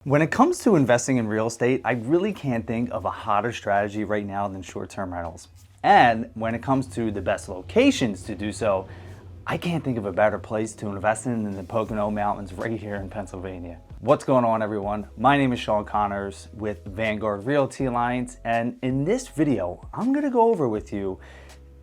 When it comes to investing in real estate, I really can't think of a hotter strategy right now than short-term rentals. And when it comes to the best locations to do so, I can't think of a better place to invest in than the Pocono Mountains right here in Pennsylvania. What's going on, everyone? My name is Shawn with Vanguard Realty Alliance, and in this video, I'm gonna go over with you,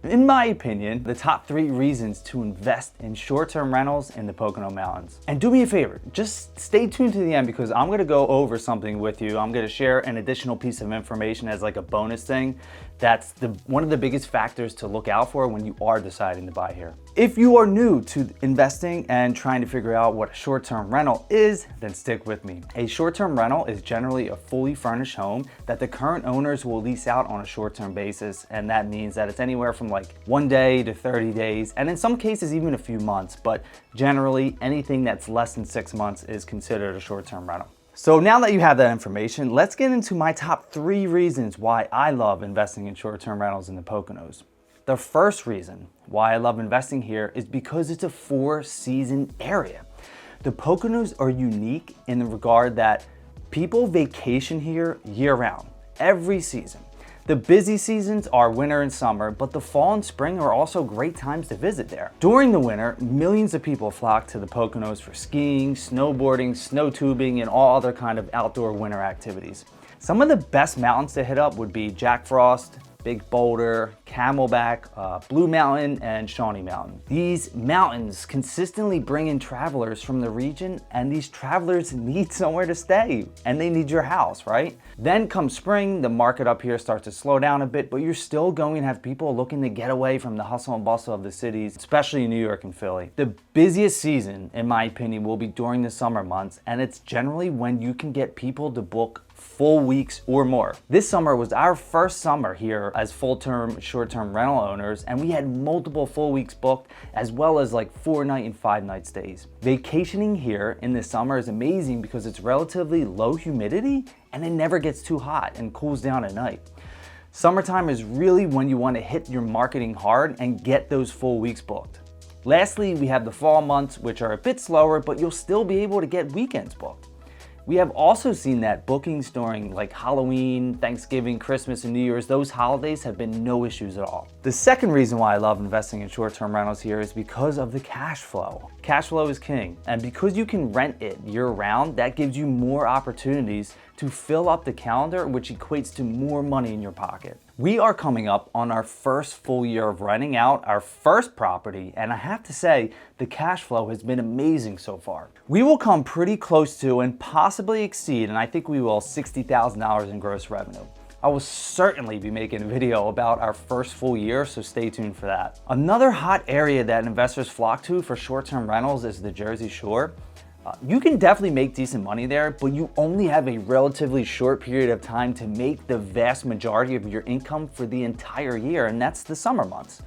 in my opinion, the top 3 reasons to invest in short-term rentals in the Pocono Mountains. And do me a favor, just stay tuned to the end because I'm gonna go over something with you. I'm gonna share an additional piece of information as like a bonus thing. That's one of the biggest factors to look out for when you are deciding to buy here. If you are new to investing and trying to figure out what a short-term rental is, then stick with me. A short-term rental is generally a fully furnished home that the current owners will lease out on a short-term basis, and that means that it's anywhere from like 1 day to 30 days, and in some cases even a few months, but generally anything that's less than 6 months is considered a short-term rental. So now that you have that information, let's get into my top 3 reasons why I love investing in short-term rentals in the Poconos. The first reason why I love investing here is because it's a 4-season area. The Poconos are unique in the regard that people vacation here year-round, every season. The busy seasons are winter and summer, but the fall and spring are also great times to visit there. During the winter, millions of people flock to the Poconos for skiing, snowboarding, snow tubing, and all other kind of outdoor winter activities. Some of the best mountains to hit up would be Jack Frost, Big Boulder, Camelback, Blue Mountain, and Shawnee Mountain. These mountains consistently bring in travelers from the region, and these travelers need somewhere to stay, and they need your house, right? Then come spring, the market up here starts to slow down a bit, but you're still going to have people looking to get away from the hustle and bustle of the cities, especially in New York and Philly. The busiest season, in my opinion, will be during the summer months, and it's generally when you can get people to book full weeks or more. This summer was our first summer here as full-term, short-term rental owners, and we had multiple full weeks booked as well as like 4-night and 5-night stays. Vacationing here in the summer is amazing because it's relatively low humidity and it never gets too hot and cools down at night. Summertime is really when you want to hit your marketing hard and get those full weeks booked. Lastly, we have the fall months, which are a bit slower, but you'll still be able to get weekends booked. We have also seen that bookings during like Halloween, Thanksgiving, Christmas, and New Year's, those holidays have been no issues at all. The second reason why I love investing in short-term rentals here is because of the cash flow. Cash flow is king, and because you can rent it year-round, that gives you more opportunities to fill up the calendar, which equates to more money in your pocket. We are coming up on our first full year of renting out our first property, and I have to say, the cash flow has been amazing so far. We will come pretty close to and possibly exceed, and I think we will, $60,000 in gross revenue. I will certainly be making a video about our first full year, so stay tuned for that. Another hot area that investors flock to for short-term rentals is the Jersey Shore. You can definitely make decent money there, but you only have a relatively short period of time to make the vast majority of your income for the entire year, and that's the summer months.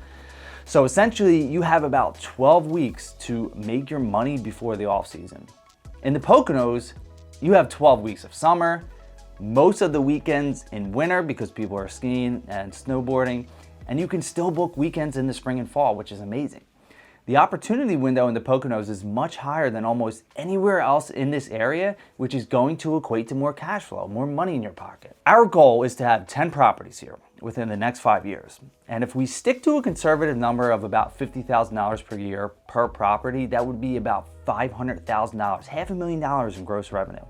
So essentially, you have about 12 weeks to make your money before the off season. In the Poconos, you have 12 weeks of summer, most of the weekends in winter because people are skiing and snowboarding, and you can still book weekends in the spring and fall, which is amazing. The opportunity window in the Poconos is much higher than almost anywhere else in this area, which is going to equate to more cash flow, more money in your pocket. Our goal is to have 10 properties here within the next 5 years. And if we stick to a conservative number of about $50,000 per year per property, that would be about $500,000, $500,000 in gross revenue.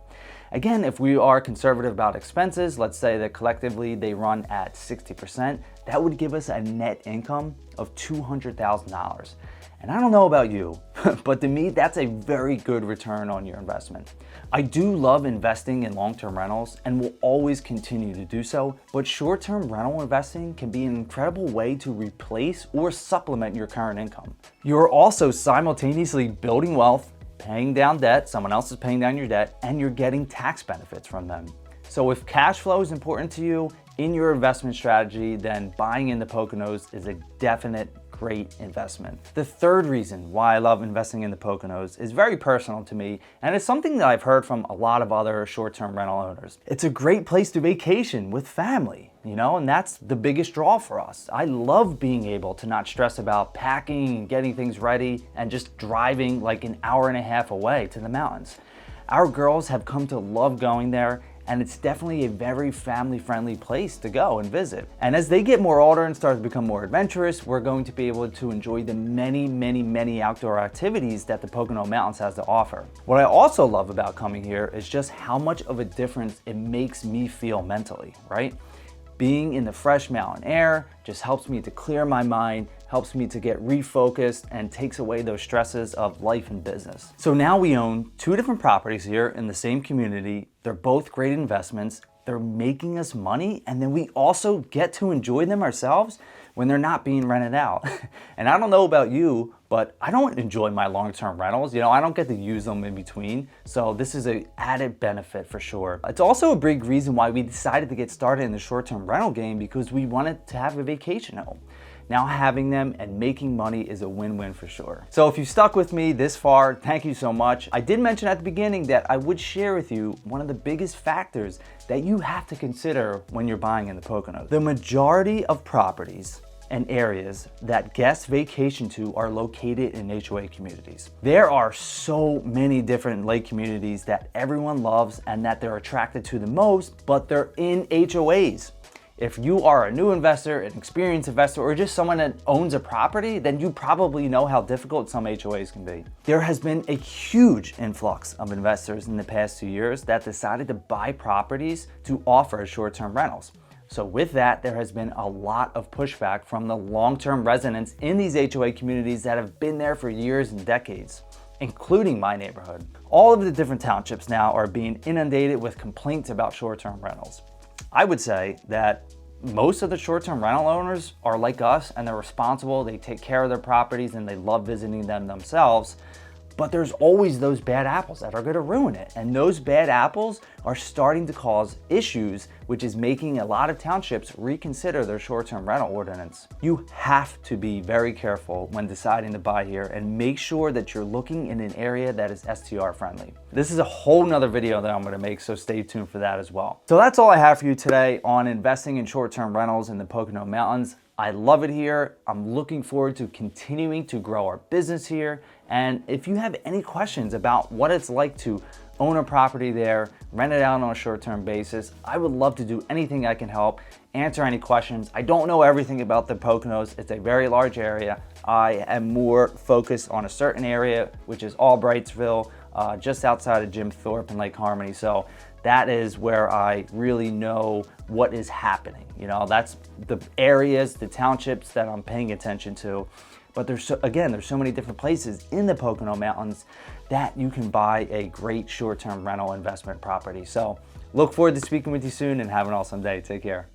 Again, if we are conservative about expenses, let's say that collectively they run at 60%, that would give us a net income of $200,000. And I don't know about you, but to me, that's a very good return on your investment. I do love investing in long-term rentals and will always continue to do so, but short-term rental investing can be an incredible way to replace or supplement your current income. You're also simultaneously building wealth, paying down debt, someone else is paying down your debt, and you're getting tax benefits from them. So if cash flow is important to you in your investment strategy, then buying in the Poconos is a definite great investment. The third reason why I love investing in the Poconos is very personal to me, and it's something that I've heard from a lot of other short-term rental owners. It's a great place to vacation with family, and that's the biggest draw for us. I love being able to not stress about packing and getting things ready and just driving like an hour and a half away to the mountains. Our girls have come to love going there, and it's definitely a very family-friendly place to go and visit. And as they get more older and start to become more adventurous, we're going to be able to enjoy the many outdoor activities that the Pocono Mountains has to offer. What I also love about coming here is just how much of a difference it makes me feel mentally, right? Being in the fresh mountain air just helps me to clear my mind, helps me to get refocused, and takes away those stresses of life and business. So now we own 2 different properties here in the same community. They're both great investments. They're making us money, and then we also get to enjoy them ourselves when they're not being rented out. And I don't know about you, but I don't enjoy my long-term rentals. You know, I don't get to use them in between. So this is an added benefit for sure. It's also a big reason why we decided to get started in the short-term rental game, because we wanted to have a vacation home. Now having them and making money is a win-win for sure. So if you stuck with me this far, thank you so much. I did mention at the beginning that I would share with you one of the biggest factors that you have to consider when you're buying in the Poconos. The majority of properties and areas that guests vacation to are located in HOA communities. There are so many different lake communities that everyone loves and that they're attracted to the most, but they're in HOAs. If you are a new investor, an experienced investor, or just someone that owns a property, then you probably know how difficult some HOAs can be. There has been a huge influx of investors in the past 2 years that decided to buy properties to offer as short-term rentals. So with that, there has been a lot of pushback from the long-term residents in these HOA communities that have been there for years and decades, including my neighborhood. All of the different townships now are being inundated with complaints about short-term rentals. I would say that most of the short-term rental owners are like us, and they're responsible, they take care of their properties, and they love visiting them themselves. But there's always those bad apples that are gonna ruin it. And those bad apples are starting to cause issues, which is making a lot of townships reconsider their short-term rental ordinance. You have to be very careful when deciding to buy here and make sure that you're looking in an area that is STR friendly. This is a whole nother video that I'm gonna make, so stay tuned for that as well. So that's all I have for you today on investing in short-term rentals in the Pocono Mountains. I love it here. I'm looking forward to continuing to grow our business here. And if you have any questions about what it's like to own a property there, rent it out on a short-term basis, I would love to do anything I can help, answer any questions. I don't know everything about the Poconos. It's a very large area. I am more focused on a certain area, which is Albrightsville, just outside of Jim Thorpe and Lake Harmony. So that is where I really know what is happening. You know, that's the areas, the townships that I'm paying attention to. But there's so many different places in the Pocono Mountains that you can buy a great short-term rental investment property. So look forward to speaking with you soon, and have an awesome day. Take care.